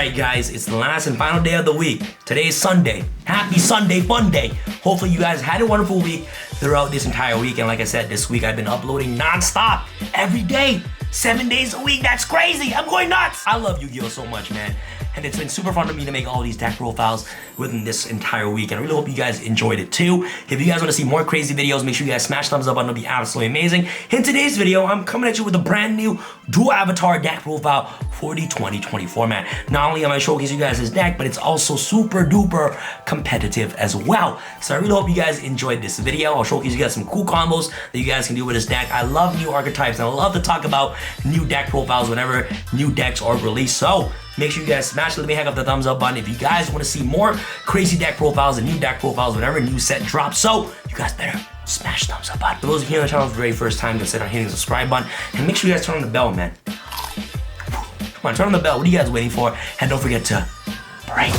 Alright guys, it's the last and final day of the week. Today is Sunday. Happy Sunday fun day. Hopefully you guys had a wonderful week throughout this entire week. And like I said, this week I've been uploading non-stop every day. 7 days a week. That's crazy. I'm going nuts. I love Yu-Gi-Oh so much, man. And it's been super fun for me to make all these deck profiles within this entire week. And I really hope you guys enjoyed it too. If you guys want to see more crazy videos, make sure you guys smash thumbs up button. It'll be absolutely amazing. In today's video, I'm coming at you with a brand new dual avatar deck profile for the 2020 format. Not only am I showcasing you guys this deck, but it's also super duper competitive as well. So I really hope you guys enjoyed this video. I'll showcase you guys some cool combos that you guys can do with this deck. I love new archetypes and I love to talk about new deck profiles whenever new decks are released. So make sure you guys smash the heck up the thumbs up button if you guys want to see more crazy deck profiles and new deck profiles whenever a new set drops. So you guys better smash the thumbs up button. For those of you here on the channel for the very first time, consider hitting the subscribe button and make sure you guys turn on the bell, man. Come on, turn on the bell. What are you guys waiting for? And don't forget to pray.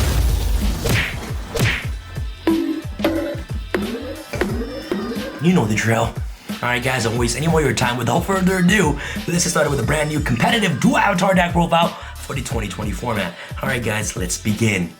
You know the drill. Alright guys, don't waste any more of your time. Without further ado, let's get started with a brand new competitive dual avatar deck profile for the 2020 format. Alright guys, let's begin.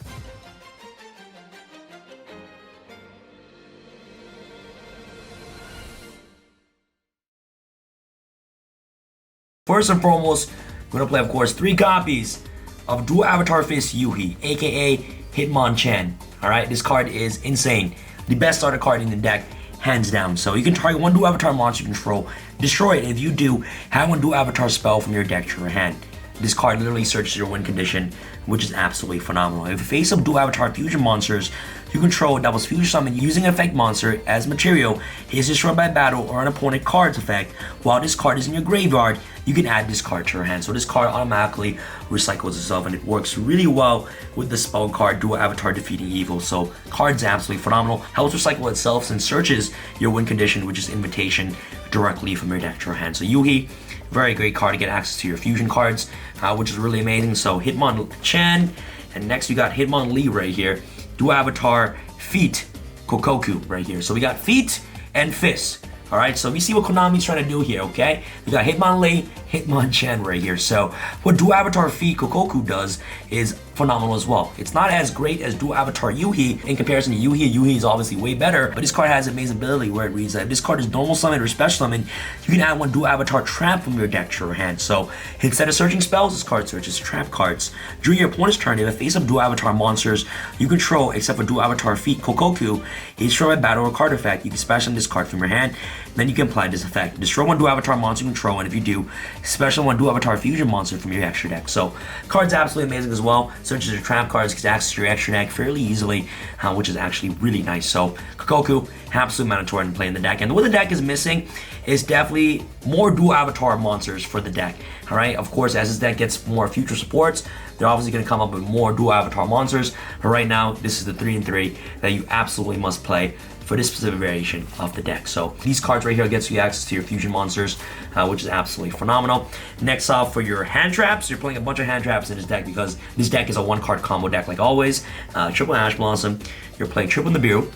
First and foremost, we're gonna play, of course, 3 copies of Dual Avatar Fist Yuhi, aka Hitmonchan. Alright, this card is insane. The best starter card in the deck, hands down. So you can target one Dual Avatar monster you control, destroy it, and if you do, have one Dual Avatar spell from your deck to your hand. This card literally searches your win condition, which is absolutely phenomenal. If you face up Dual Avatar fusion monsters you control that was fusion summoned using an effect monster as material, is destroyed by battle or an opponent card's effect, while this card is in your graveyard, you can add this card to your hand. So this card automatically recycles itself and it works really well with the spell card Dual Avatar Defeating Evil. So card's absolutely phenomenal, helps recycle itself and searches your win condition, which is invitation, directly from your deck to your hand. So Yuhi, very great card to get access to your fusion cards, which is really amazing. So Hitmonchan, and next we got Hitmonlee right here. Dual Avatar Feet Kokoku right here. So we got Feet and Fist. Alright, so we see what Konami's trying to do here, okay? We got Hitmonlee, Hitmonchan right here. So what Dual Avatar Feet Kokoku does is phenomenal as well. It's not as great as Dual Avatar Yuhi. In comparison to Yuhi, Yuhi is obviously way better, but this card has amazing ability where it reads that if this card is normal summon or special summon, you can add one Dual Avatar trap from your deck to your hand. So instead of searching spells, this card searches trap cards. During your opponent's turn, if a face-up Dual Avatar monsters you control, except for Dual Avatar Feet Kokoku, is destroyed by battle or card effect, you can special this card from your hand. Then you can apply this effect. Destroy one Dual Avatar monster you control, and if you do, special one Dual Avatar Fusion monster from your extra deck. So, card's absolutely amazing as well. Searches your trap cards, gets access to your extra deck fairly easily, which is actually really nice. So, Kokoku, absolute mandatory to play in the deck. And what the deck is missing is definitely more Dual Avatar monsters for the deck. Alright, of course, as this deck gets more future supports, they're obviously going to come up with more Dual Avatar monsters. But right now, this is the 3-3 that you absolutely must play for this specific variation of the deck. So these cards right here gets you access to your fusion monsters, which is absolutely phenomenal. Next off, for your hand traps, you're playing a bunch of hand traps in this deck because this deck is a 1-card combo deck like always. Triple Ash Blossom, you're playing triple Nibiru.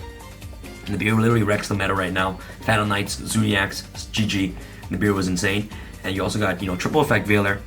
Nibiru literally wrecks the meta right now. Phantom Knights, Zodiacs, GG. Nibiru was insane. And you also got, triple effect Veiler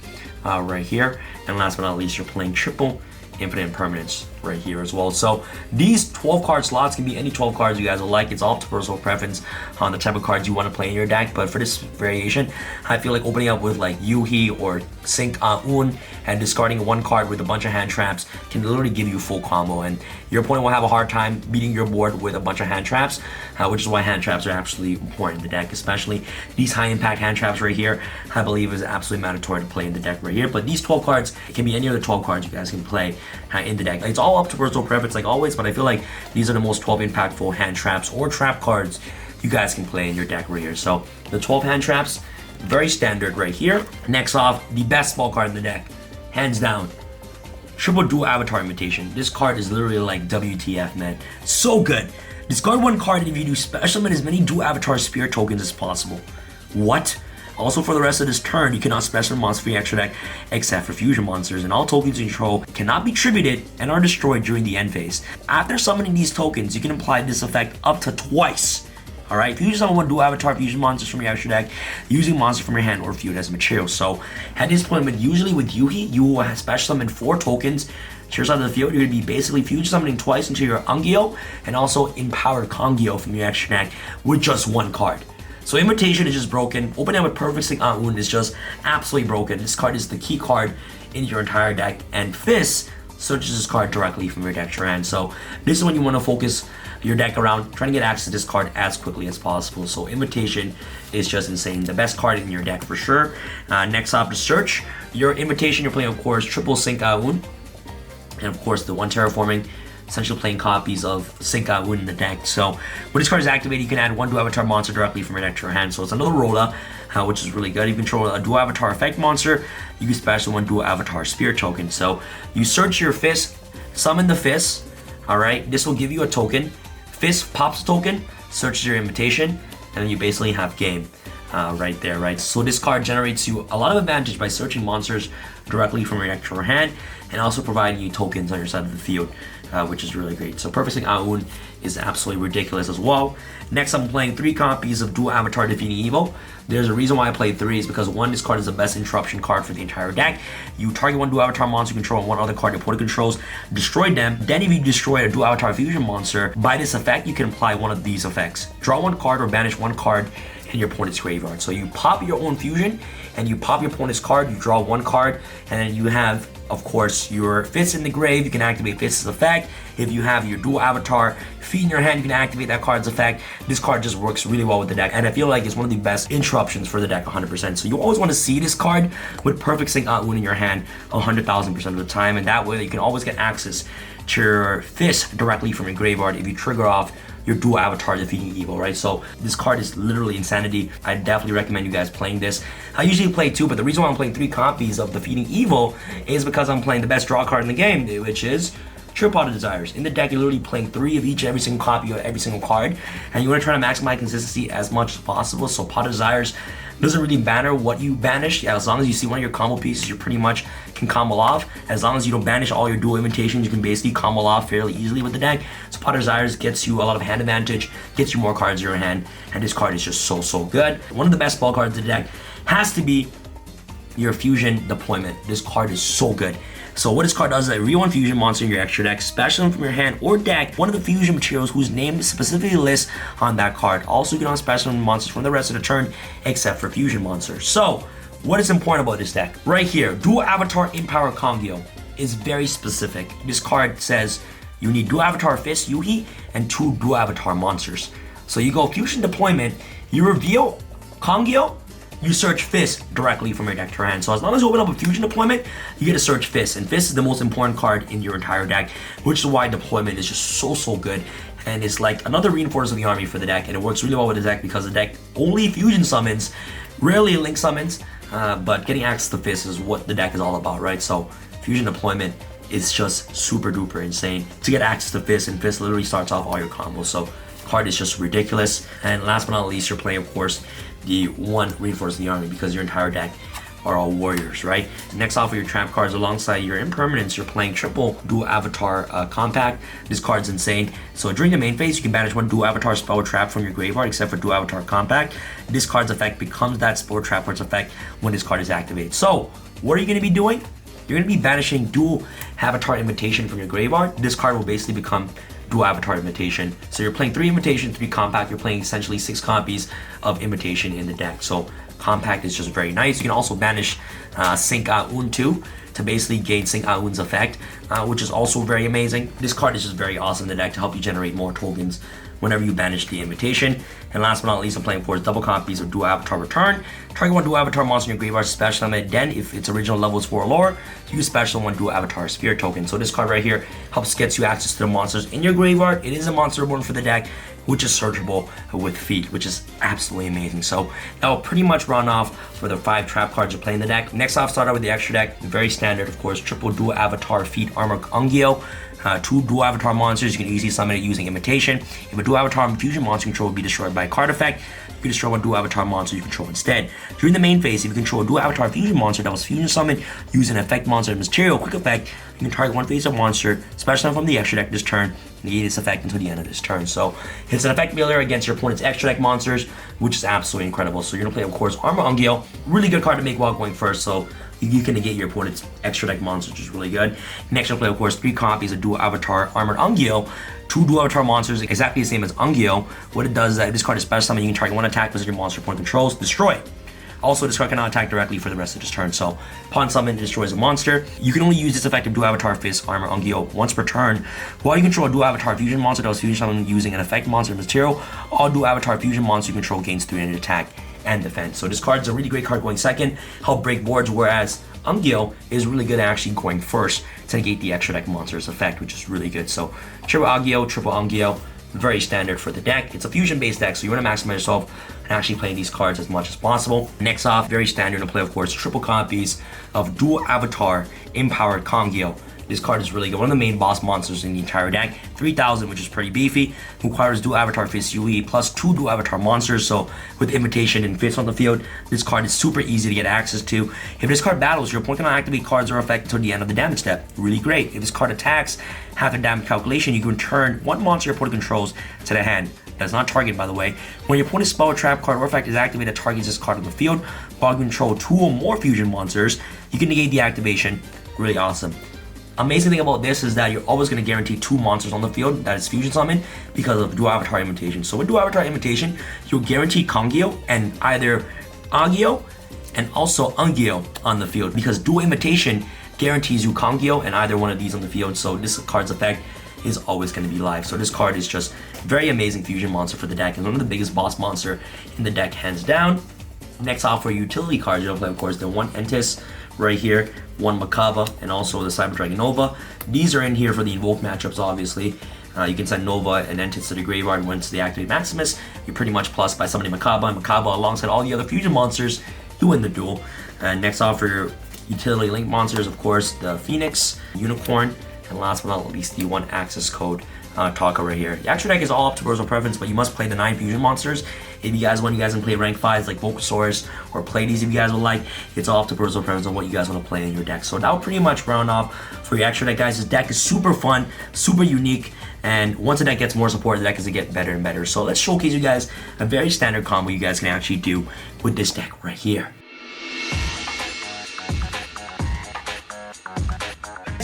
right here. And last but not least, you're playing triple Infinite Impermanence right here as well. So these 12 card slots can be any 12 cards you guys will like. It's all up to personal preference on the type of cards you want to play in your deck. But for this variation, I feel like opening up with like Yuhi or Sync Un and discarding one card with a bunch of hand traps can literally give you full combo, and your opponent will have a hard time beating your board with a bunch of hand traps, which is why hand traps are absolutely important in the deck, especially these high impact hand traps right here. I believe is absolutely mandatory to play in the deck right here. But these 12 cards, it can be any other 12 cards you guys can play in the deck. It's all up to personal preference like always, but I feel like these are the most 12 impactful hand traps or trap cards you guys can play in your deck right here. So the 12 hand traps, very standard right here. Next off, the best spell card in the deck, hands down, triple Dual Avatar Imitation. This card is literally like WTF, man. So good. Discard one card and if you do, special summon as many Dual Avatar Spirit tokens as possible. What? Also, for the rest of this turn, you cannot special monster for your extra deck except for fusion monsters, and all tokens you control cannot be tributed and are destroyed during the end phase. After summoning these tokens, you can apply this effect up to twice. Alright, if you summon one Dual Avatar fusion monsters from your extra deck, using monsters from your hand or feud as material. So at this point, usually with Yuhi, you will special summon 4 tokens to your side of the field, you're going to be basically fusion summoning twice into your Ungyo and also Empowered Kongyo from your extra deck with just one card. So Invitation is just broken. Opening up with Perfect Sync Un is just absolutely broken. This card is the key card in your entire deck, and Fist searches this card directly from your deck to your hand. So this is when you want to focus your deck around trying to get access to this card as quickly as possible. So Invitation is just insane. The best card in your deck for sure. Next up, to search your Invitation. You're playing, of course, triple Sync Un, and of course the one terraforming, essentially playing copies of Sync Un in the deck. So when this card is activated, you can add one dual avatar monster directly from your deck to your hand. So it's another Rolla, which is really good. You control a dual avatar effect monster. You can special one dual avatar spirit token. So you search your Fist, summon the Fist. All right, this will give you a token. Fist pops a token, searches your Invitation, and then you basically have game right there, right? So this card generates you a lot of advantage by searching monsters directly from your deck to your hand, and also providing you tokens on your side of the field, which is really great. So Perfect Sync Un is absolutely ridiculous as well. Next, I'm playing 3 copies of Dual Avatar Defeating Evil. There's a reason why I played 3 is because 1, this card is the best interruption card for the entire deck. You target one Dual Avatar monster you control and one other card your opponent controls, destroy them. Then if you destroy a Dual Avatar Fusion monster, by this effect, you can apply one of these effects. Draw one card or banish one card in your opponent's graveyard. So you pop your own fusion and you pop your opponent's card, you draw one card, and then you have, of course, your Fist in the grave. You can activate Fist's effect. If you have your dual avatar feet in your hand, you can activate that card's effect. This card just works really well with the deck, and I feel like it's one of the best interruptions for the deck 100%. So you always want to see this card with Perfect Sync Un in your hand 100,000% of the time, and that way you can always get access to your Fist directly from your graveyard if you trigger off your dual avatar Defeating Evil, right? So this card is literally insanity. I definitely recommend you guys playing this. I usually play 2, but the reason why I'm playing 3 copies of Defeating Evil is because I'm playing the best draw card in the game, which is Triple Pot of Desires. In the deck, you're literally playing 3 of each, every single copy of every single card, and you want to try to maximize consistency as much as possible. So Pot of Desires doesn't really matter what you banish. Yeah, as long as you see one of your combo pieces, you pretty much can combo off. As long as you don't banish all your dual invitations, you can basically combo off fairly easily with the deck. So Pot of Desires gets you a lot of hand advantage, gets you more cards in your hand, and this card is just so good. One of the best spell cards in the deck has to be your Fusion Deployment. This card is so good. So what this card does is that re-1 fusion monster in your extra deck, special them from your hand or deck, one of the fusion materials whose name is specifically listed on that card. Also, you can unspecial monsters from the rest of the turn, except for fusion monsters. So, what is important about this deck? Right here, Dual Avatar Empower Kongyo is very specific. This card says you need Dual Avatar Fist Yuhi and 2 Dual Avatar monsters. So you go Fusion Deployment, you reveal Kongyo, you search Fist directly from your deck to your hand. So as long as you open up a Fusion Deployment, you get to search Fist. And Fist is the most important card in your entire deck, which is why Deployment is just so good. And it's like another reinforcer of the army for the deck. And it works really well with the deck because the deck only Fusion summons, rarely Link summons. But getting access to Fist is what the deck is all about, right? So Fusion Deployment is just super duper insane to get access to Fist. And Fist literally starts off all your combos. So card is just ridiculous. And last but not least, you're playing, of course, the 1 reinforce the army because your entire deck are all warriors, right? Next off of your trap cards alongside your impermanence, you're playing triple dual avatar compact. This card's insane. So during the main phase, you can banish 1 dual avatar spell or trap from your graveyard except for dual avatar compact. This card's effect becomes that spell or trap card's effect when this card is activated. So what are you going to be doing? You're going to be banishing dual avatar invitation from your graveyard. This card will basically become dual avatar invitation. So you're playing 3 invitation, 3 compact. You're playing essentially 6 copies of invitation in the deck. So compact is just very nice. You can also banish Sync Un too to basically gain Sync Un's effect, which is also very amazing. This card is just very awesome in the deck to help you generate more tokens whenever you banish the invitation. And last but not least, I'm playing for double copies of Dual Avatar Return. Target 1 Dual Avatar monster in your graveyard, special summon it. Then, if its original level is 4 or lower, use special 1 Dual Avatar Spirit token. So this card right here helps get you access to the monsters in your graveyard. It is a monster reborn for the deck, which is searchable with feet, which is absolutely amazing. So that will pretty much run off for the 5 trap cards you play in the deck. Next off, start out with the extra deck. Very standard, of course, triple Dual Avatar Feet Armor Ungyo. 2 Dual Avatar monsters, you can easily summon it using Imitation. If a Dual Avatar Fusion monster you control will be destroyed by a card effect, you can destroy 1 Dual Avatar monster you control instead. During the main phase, if you control a Dual Avatar Fusion monster that was Fusion summoned using an effect monster material quick effect, you can target 1 face-up monster, special from the extra deck this turn, negate its effect until the end of this turn. So it's an effect failure against your opponent's extra deck monsters, which is absolutely incredible. So you're gonna play, of course, Armor Ungyo, really good card to make while going first. So you can negate your opponent's extra deck monsters, which is really good. Next, you'll play, of course, 3 copies of Dual Avatar Armored Ungyo. 2 Dual Avatar monsters, exactly the same as Ungyo. What it does is that this card is special summon. You can target 1 attack with your monster opponent controls, destroy it. Also, this card cannot attack directly for the rest of this turn, so upon summon, it destroys a monster. You can only use this effective Dual Avatar Fist Armor Ungyo once per turn. While you control a Dual Avatar Fusion monster that was fusion summoned using an effect monster material, all Dual Avatar Fusion monsters you control gains 3 attack and defense. So this card is a really great card going second, help break boards, whereas Ungyo is really good at actually going first to negate the extra deck monster's effect, which is really good. So triple Ungyo, very standard for the deck. It's a fusion based deck, so you want to maximize yourself and actually play these cards as much as possible. Next off, very standard to play, of course, triple copies of Dual Avatar Empowered Kongyo. This card is really good. One of the main boss monsters in the entire deck. 3,000, which is pretty beefy. Requires Dual Avatar Fist UE plus 2 Dual Avatar monsters. So with Invitation and Fist on the field, this card is super easy to get access to. If this card battles, your opponent cannot activate cards or effect until the end of the damage step. Really great. If this card attacks, half a damage calculation, you can return 1 monster your opponent controls to the hand. That's not target, by the way. When your opponent's spell, trap card, or effect is activated, targets this card on the field. While you control 2 or more fusion monsters, you can negate the activation. Really awesome. Amazing thing about this is that you're always going to guarantee 2 monsters on the field that is fusion summon because of Dual Avatar Imitation. So with Dual Avatar Imitation, you'll guarantee Kongyo and either Agyo and also Ungyo on the field, because Dual Imitation guarantees you Kongyo and either one of these on the field. So this card's effect is always going to be live. So this card is just very amazing fusion monster for the deck and one of the biggest boss monster in the deck, hands down. Next off, for utility cards, you'll play, of course, the 1 Entis right here, 1 Makaba, and also the Cyber Dragon Nova. These are in here for the Invoke matchups, obviously. You can send Nova and Entis to the graveyard. Once they activate Maximus, you're pretty much plus by summoning Makaba, and Makaba alongside all the other fusion monsters, you win the duel. Next off, for your utility link monsters, of course, the Phoenix, Unicorn, and last but not least, the 1 Access Code Taka right here. The extra deck is all up to personal preference, but you must play the 9 fusion monsters. If you guys want, you guys can play rank 5s like Vocasaurus or play these if you guys would like. It's all up to personal preference on what you guys want to play in your deck. So that will pretty much round off for your extra deck, guys. This deck is super fun, super unique, and once the deck gets more support, the deck is going to get better and better. So let's showcase you guys a very standard combo you guys can actually do with this deck right here.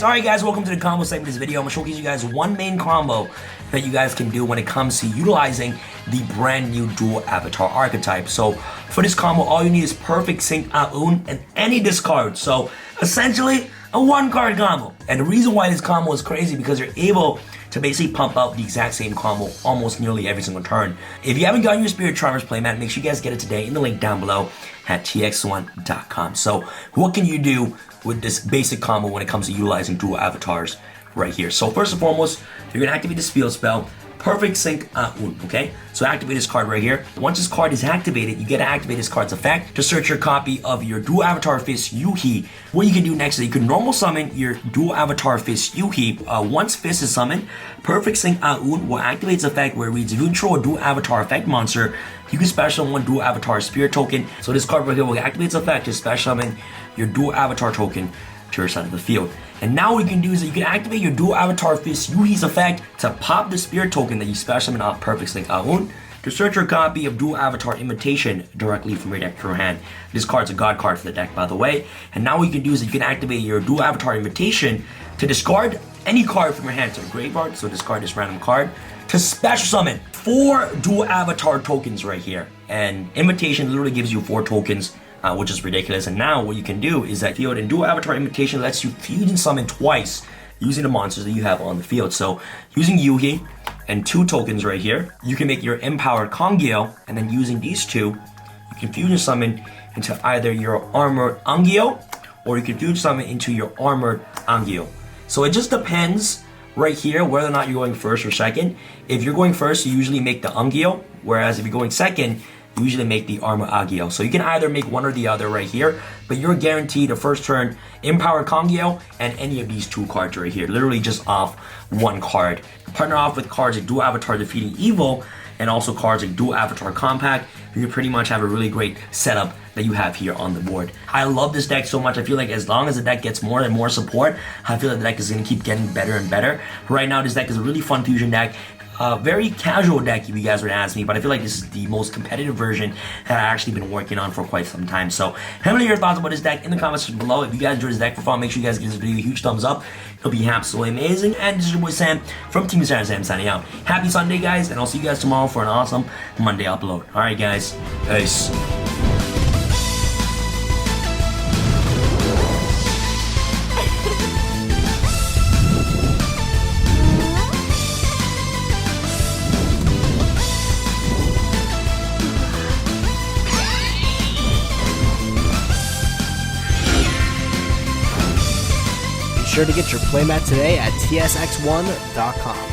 Alright guys, welcome to the combo segment of this video. I'm going to showcase you guys one main combo that you guys can do when it comes to utilizing the brand new Dual Avatar archetype. So for this combo, all you need is Perfect Sync Aun and any discard. So essentially, a 1-card combo. And the reason why this combo is crazy because you're able to basically pump out the exact same combo almost nearly every single turn. If you haven't gotten your Spirit Charmers playmat, make sure you guys get it today in the link down below at tx1.com. So what can you do with this basic combo when it comes to utilizing Dual Avatars right here? So first and foremost, you're going to activate this field spell, Perfect Sync Aun, okay? So activate this card right here. Once this card is activated, you get to activate this card's effect to search your copy of your Dual Avatar Fist Yuhi. What you can do next is you can normal summon your Dual Avatar Fist Yuhi. Once Fist is summoned, Perfect Sync Aun will activate its effect where it reads, if you control a Dual Avatar effect monster, you can special summon 1 Dual Avatar Spirit token. So this card right here will activate its effect to special summon your Dual Avatar token to your side of the field. And now what you can do is that you can activate your Dual Avatar Fist Yuhi's effect to pop the Spirit token that you special summon out Perfect Sync Aun to search your copy of Dual Avatar Imitation directly from your deck to your hand. This card's a god card for the deck, by the way. And now what you can do is that you can activate your Dual Avatar Imitation to discard any card from your hand to the graveyard. So discard this random card to special summon 4 Dual Avatar tokens right here. And Imitation literally gives you 4 tokens, which is ridiculous. And now what you can do is that field and Dual Avatar Imitation lets you fusion summon twice using the monsters that you have on the field. So using Yuhi and 2 tokens right here, you can make your Empowered Kongyo, and then using these 2, you can fusion summon into either your Armored Ungyo or you can fusion summon into your Armored Ungyo. So it just depends right here whether or not you're going first or second. If you're going first, you usually make the Ungyo, whereas if you're going second, you usually make the Armor Agyo. So you can either make one or the other right here, but you're guaranteed a first turn Empowered Kongyo and any of these 2 cards right here, literally just off 1 card. Partner off with cards like Dual Avatar Defeating Evil and also cards like Dual Avatar Compact. You can pretty much have a really great setup that you have here on the board. I love this deck so much. I feel like as long as the deck gets more and more support, I feel like the deck is going to keep getting better and better. Right now, this deck is a really fun fusion deck. very casual deck if you guys were to ask me, but I feel like this is the most competitive version that I've actually been working on for quite some time. So let me know your thoughts about this deck in the comments below. If you guys enjoyed this deck for fun, make sure you guys give this video a huge thumbs up. It'll be absolutely amazing. And this is your boy Sam from Team Sam signing out. Happy Sunday, guys, and I'll see you guys tomorrow for an awesome Monday upload. Alright, guys. Peace. Be sure to get your playmat today at tsx1.com.